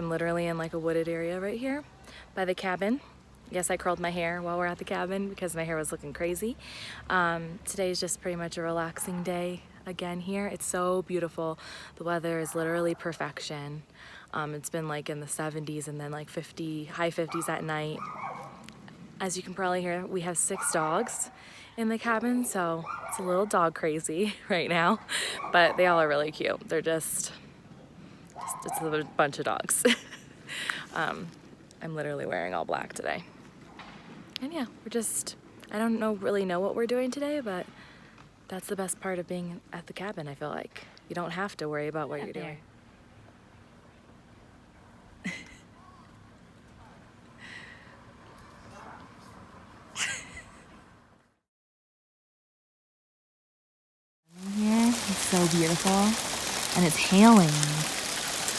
I'm literally in like a wooded area right here by the cabin. Yes, I curled my hair while we're at the cabin because my hair was looking crazy. Today is just pretty much a relaxing day again here. It's so beautiful. The weather is literally perfection. It's been like in the 70s and then like high 50s at night. As you can probably hear, we have 6 dogs in the cabin, so it's a little dog crazy right now, but they all are really cute. They're just it's a bunch of dogs. I'm literally wearing all black today. And yeah, I don't really know what we're doing today, but that's the best part of being at the cabin, I feel like. You don't have to worry about what you're doing. Here, it's so beautiful, and it's hailing.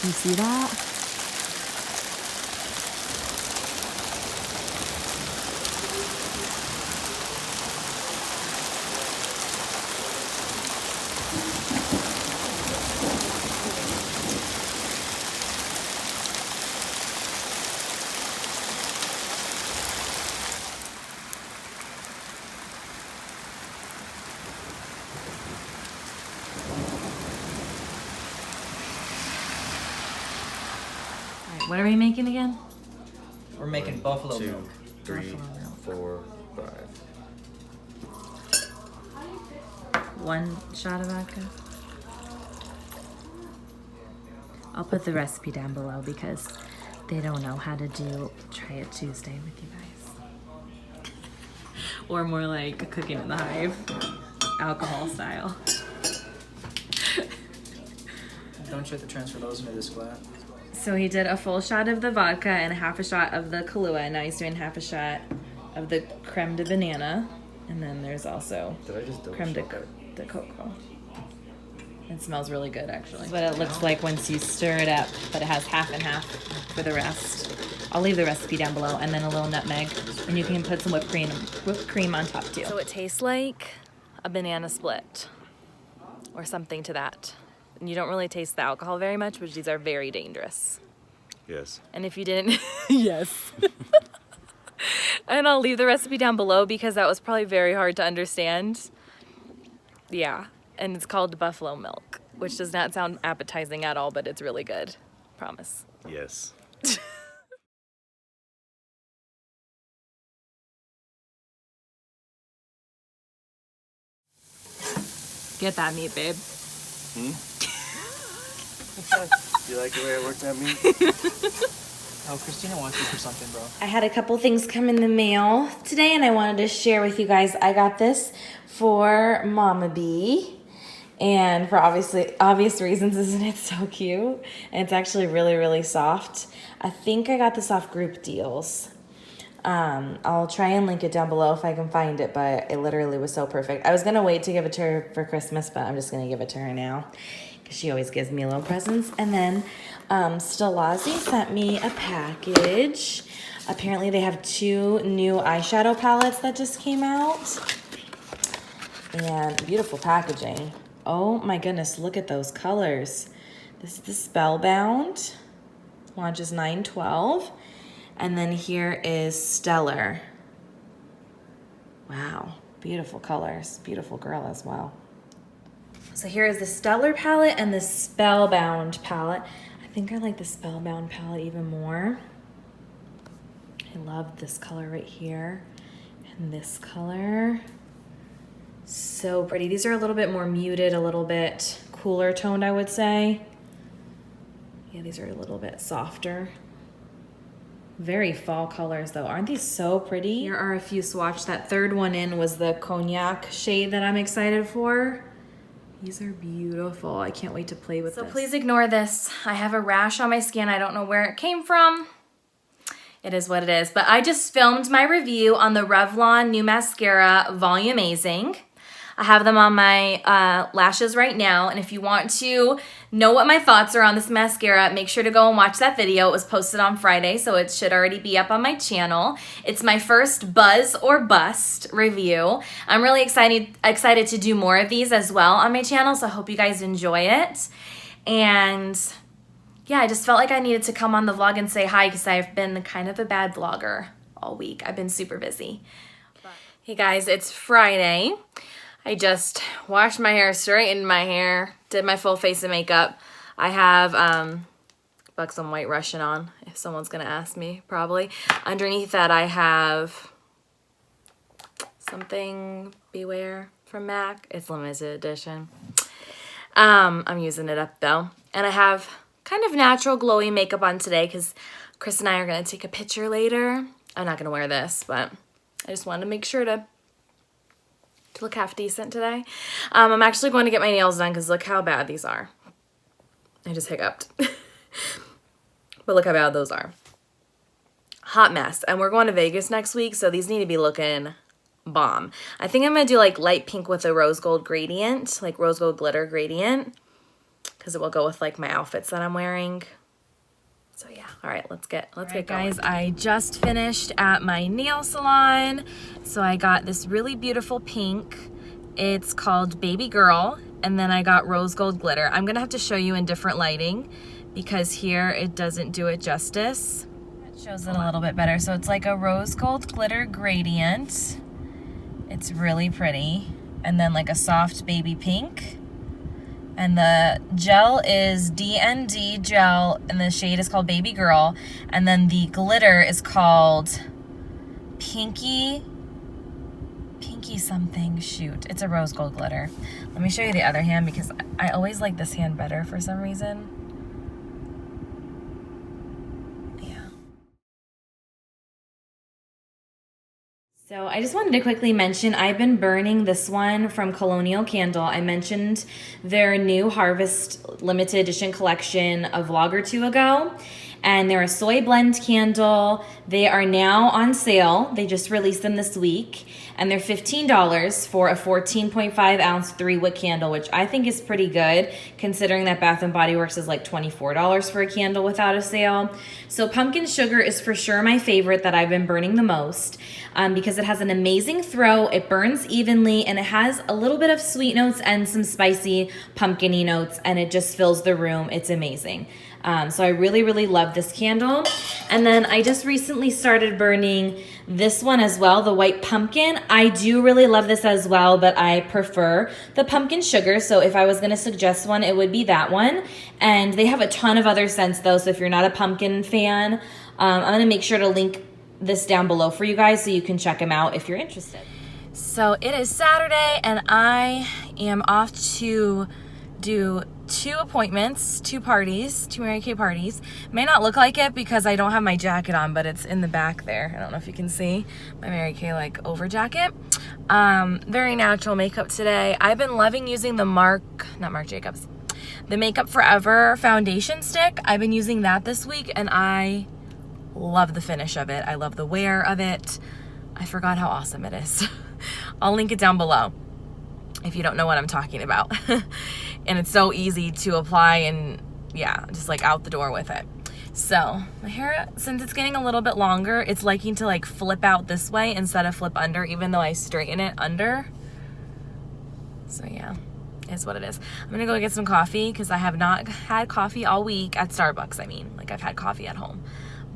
You see that? What are we making again? We're making buffalo 2, milk. 3, 4, 5. 1 shot of vodka. I'll put the recipe down below because they don't know how to do Try It Tuesday with you guys. Or more like Cooking in the Hive, alcohol style. Don't you have to transfer those into this glass? So he did a full shot of the vodka and a half a shot of the Kahlua, and now he's doing half a shot of the creme de banana. And then there's also creme de coco. It smells really good, actually. But it looks like once you stir it up, but it has half and half for the rest. I'll leave the recipe down below, and then a little nutmeg, and you can put some whipped cream on top too. So it tastes like a banana split, or something to that. And you don't really taste the alcohol very much, which these are very dangerous. Yes. And if you didn't, yes. And I'll leave the recipe down below because that was probably very hard to understand. Yeah, and it's called buffalo milk, which does not sound appetizing at all, but it's really good. Promise. Yes. Get that meat, babe. You like the way I worked that meat? Oh, Christina wants you for something, bro. I had a couple things come in the mail today, and I wanted to share with you guys. I got this for Mama Bee, and for obvious reasons. Isn't it so cute? And it's actually really, really soft. I think I got this off Group Deals. I'll try and link it down below if I can find it, but it literally was so perfect. I was gonna wait to give it to her for Christmas, but I'm just gonna give it to her now because she always gives me little presents. And then Stelazzi sent me a package. Apparently they have 2 new eyeshadow palettes that just came out. And beautiful packaging. Oh my goodness, look at those colors. This is the Spellbound. Launches 9/12. And then here is Stellar. Wow, beautiful colors. Beautiful girl as well. So here is the Stellar palette and the Spellbound palette. I think I like the Spellbound palette even more. I love this color right here. And this color. So pretty. These are a little bit more muted, a little bit cooler toned, I would say. Yeah, these are a little bit softer. Very fall colors though. Aren't these so pretty? Here are a few swatches. That third one in was the cognac shade that I'm excited for. These are beautiful. I can't wait to play with this. So please ignore this. I have a rash on my skin. I don't know where it came from. It is what it is. But I just filmed my review on the Revlon New Mascara Volumazing. I have them on my lashes right now, and if you want to know what my thoughts are on this mascara, make sure to go and watch that video. It was posted on Friday, so it should already be up on my channel. It's my first Buzz or Bust review. I'm really excited to do more of these as well on my channel, so I hope you guys enjoy it. And yeah, I just felt like I needed to come on the vlog and say hi because I've been kind of a bad vlogger all week. I've been super busy. Hey guys, it's Friday. I just washed my hair, straightened my hair, did my full face of makeup. I have Buxom White Russian on, if someone's gonna ask me, probably. Underneath that I have something Beware from MAC. It's limited edition. I'm using it up though. And I have kind of natural glowy makeup on today because Chris and I are gonna take a picture later. I'm not gonna wear this, but I just wanted to make sure to look half decent today. I'm actually going to get my nails done because look how bad these are. I just hiccuped. But look how bad those are. Hot mess. And we're going to Vegas next week, so these need to be looking bomb. I think I'm going to do like light pink with a rose gold gradient, like rose gold glitter gradient, because it will go with like my outfits that I'm wearing. So yeah, all right, let's get going. Guys, I just finished at my nail salon. So I got this really beautiful pink. It's called Baby Girl, and then I got rose gold glitter. I'm gonna have to show you in different lighting because here it doesn't do it justice. It shows it a little bit better. So it's like a rose gold glitter gradient. It's really pretty. And then like a soft baby pink. And the gel is DND gel, and the shade is called Baby Girl. And then the glitter is called Pinky something. Shoot, it's a rose gold glitter. Let me show you the other hand because I always like this hand better for some reason. So I just wanted to quickly mention, I've been burning this one from Colonial Candle. I mentioned their new Harvest limited edition collection a vlog or two ago. And they're a soy blend candle. They are now on sale. They just released them this week. And they're $15 for a 14.5 ounce 3-wick candle, which I think is pretty good considering that Bath & Body Works is like $24 for a candle without a sale. So pumpkin sugar is for sure my favorite that I've been burning the most because it has an amazing throw, it burns evenly, and it has a little bit of sweet notes and some spicy pumpkin-y notes, and it just fills the room. It's amazing. So I really, really love this candle. And then I just recently started burning this one as well, the white pumpkin. I do really love this as well, but I prefer the pumpkin sugar. So if I was gonna suggest one, it would be that one. And they have a ton of other scents though, so if you're not a pumpkin fan, I'm gonna make sure to link this down below for you guys so you can check them out if you're interested. So it is Saturday and I am off to do 2 appointments, 2 parties, 2 Mary Kay parties. May not look like it because I don't have my jacket on, but it's in the back there. I don't know if you can see my Mary Kay like over jacket. Very natural makeup today. I've been loving using the the Makeup Forever foundation stick. I've been using that this week and I love the finish of it. I love the wear of it. I forgot how awesome it is. I'll link it down below if you don't know what I'm talking about. And it's so easy to apply and yeah, just like out the door with it. So my hair, since it's getting a little bit longer, it's liking to like flip out this way instead of flip under, even though I straighten it under. So yeah, is what it is. I'm gonna go get some coffee because I have not had coffee all week at Starbucks. I mean, like I've had coffee at home,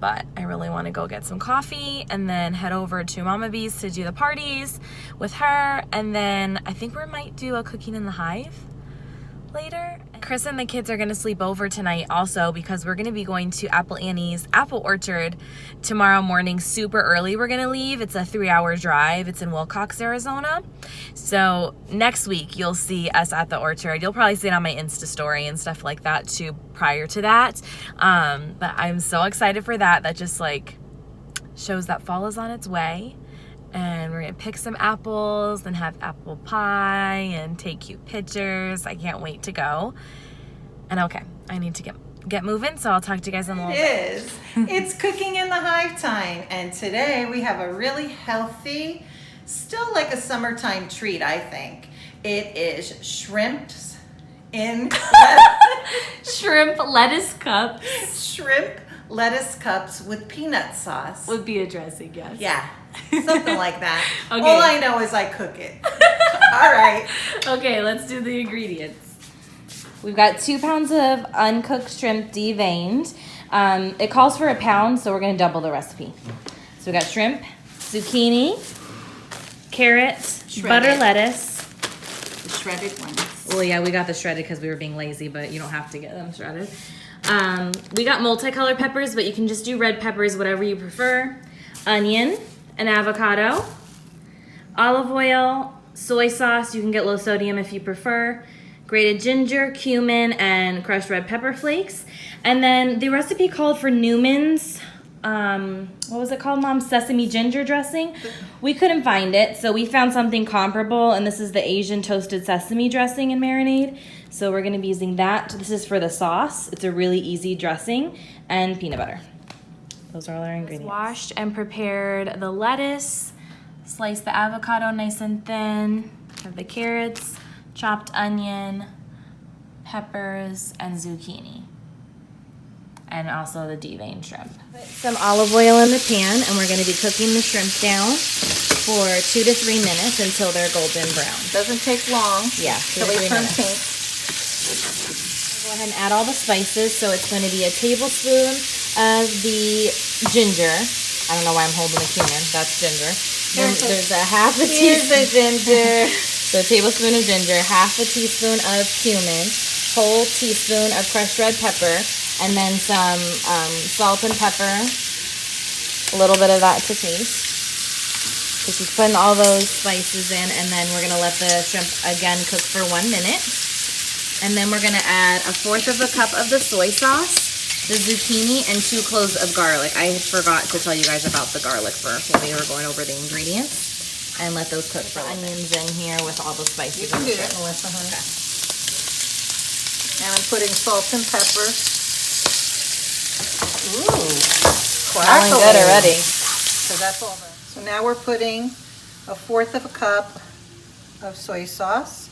but I really want to go get some coffee and then head over to Mama B's to do the parties with her. And then I think we might do a cooking in the hive later. Chris and the kids are gonna sleep over tonight also because we're gonna be going to Apple Annie's Apple Orchard tomorrow morning super early. We're gonna leave. It's a 3-hour drive. It's in Wilcox, Arizona. So next week you'll see us at the orchard. You'll probably see it on my Insta story and stuff like that too prior to that. But I'm so excited for that. That just like shows that fall is on its way. And we're gonna pick some apples and have apple pie and take cute pictures. I can't wait to go. And okay, I need to get moving, so I'll talk to you guys in a little bit. It is. It's cooking in the hive time, and today we have a really healthy, still like a summertime treat, I think. It is shrimps in Shrimp lettuce cups. Shrimp lettuce cups with peanut sauce. Would be a dressing, yes. Yeah, something like that. Okay. All I know is I cook it. All right. Okay, let's do the ingredients. We've got 2 pounds of uncooked shrimp deveined. It calls for a pound, so we're gonna double the recipe. So we got shrimp, zucchini, carrot, butter lettuce. The shredded ones. Well, yeah, we got the shredded because we were being lazy, but you don't have to get them shredded. We got multicolored peppers, but you can just do red peppers, whatever you prefer. Onion, an avocado, olive oil, soy sauce. You can get low sodium if you prefer. Grated ginger, cumin, and crushed red pepper flakes. And then the recipe called for Newman's, what was it called, Mom? Sesame ginger dressing. We couldn't find it, so we found something comparable, and this is the Asian toasted sesame dressing and marinade. So we're gonna be using that. This is for the sauce. It's a really easy dressing, and peanut butter. Those are all our ingredients. Washed and prepared the lettuce, sliced the avocado nice and thin, have the carrots, chopped onion, peppers, and zucchini. And also the deveined shrimp. Put some olive oil in the pan, and we're gonna be cooking the shrimp down for 2 to 3 minutes until they're golden brown. Doesn't take long. Yeah, 2 Till to they 3 turn minutes. pink. Go ahead and add all the spices. So it's going to be a tablespoon of the ginger. I don't know why I'm holding the cumin. That's ginger. Then there's a half a Here's the teaspoon. ginger. So a tablespoon of ginger, half a teaspoon of cumin, whole teaspoon of crushed red pepper, and then some salt and pepper. A little bit of that to taste. So she's putting all those spices in, and then we're gonna let the shrimp again cook for 1 minute. And then we're gonna add 1/4 of a cup of the soy sauce, the zucchini, and 2 cloves of garlic. I forgot to tell you guys about the garlic first when we were going over the ingredients. And let those cook for onions in here with all the spices. You can do it, Melissa, honey. Okay. And I'm putting salt and pepper. Ooh, Smelling good already. So that's all that. So now we're putting 1/4 of a cup of soy sauce.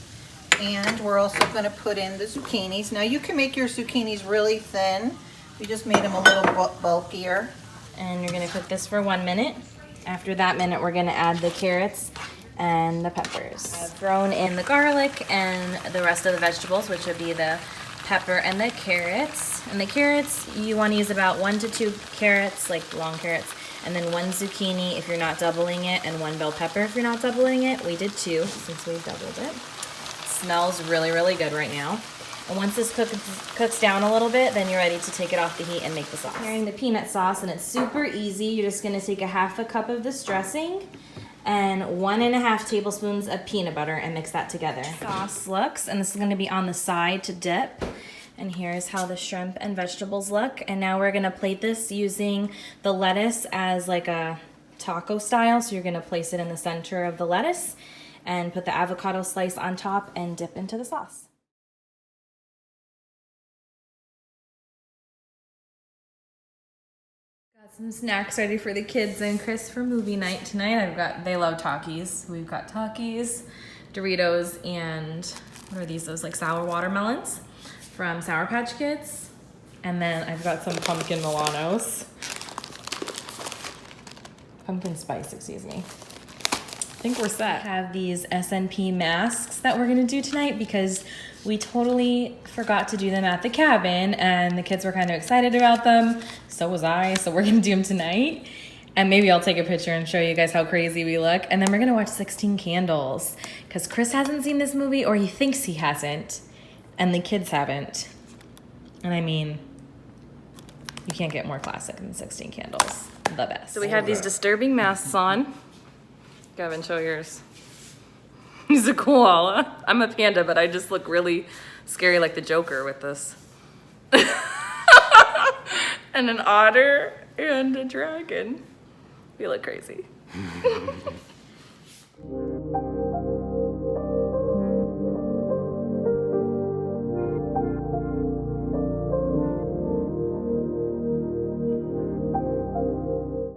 And we're also going to put in the zucchinis. Now you can make your zucchinis really thin. We just made them a little bulkier. And you're gonna cook this for 1 minute. After that minute, we're gonna add the carrots and the peppers. I've thrown in the garlic and the rest of the vegetables, which would be the pepper and the carrots. And the carrots, you wanna use about 1 to 2 carrots, like long carrots, and then 1 zucchini if you're not doubling it, and 1 bell pepper if you're not doubling it. We did 2 since we doubled it. Smells really, really good right now. And once this cooks down a little bit, then you're ready to take it off the heat and make the sauce. Preparing the peanut sauce, and it's super easy. You're just gonna take 1/2 cup of this dressing and 1½ tablespoons of peanut butter and mix that together. Sauce looks, and this is gonna be on the side to dip. And here's how the shrimp and vegetables look. And now we're gonna plate this using the lettuce as like a taco style. So you're gonna place it in the center of the lettuce and put the avocado slice on top and dip into the sauce. Got some snacks ready for the kids and Chris for movie night tonight. They love Takis. We've got Takis, Doritos, and what are these? Those like sour watermelons from Sour Patch Kids. And then I've got some pumpkin Milanos. Pumpkin spice, excuse me. I think we're set. We have these SNP masks that we're gonna do tonight because we totally forgot to do them at the cabin and the kids were kind of excited about them. So was I, so we're gonna do them tonight. And maybe I'll take a picture and show you guys how crazy we look. And then we're gonna watch 16 Candles because Chris hasn't seen this movie, or he thinks he hasn't, and the kids haven't. And I mean, you can't get more classic than 16 Candles. The best. So we have these disturbing masks on. Gavin, show yours. He's a koala. I'm a panda, but I just look really scary like the Joker with this. And an otter and a dragon. We look crazy.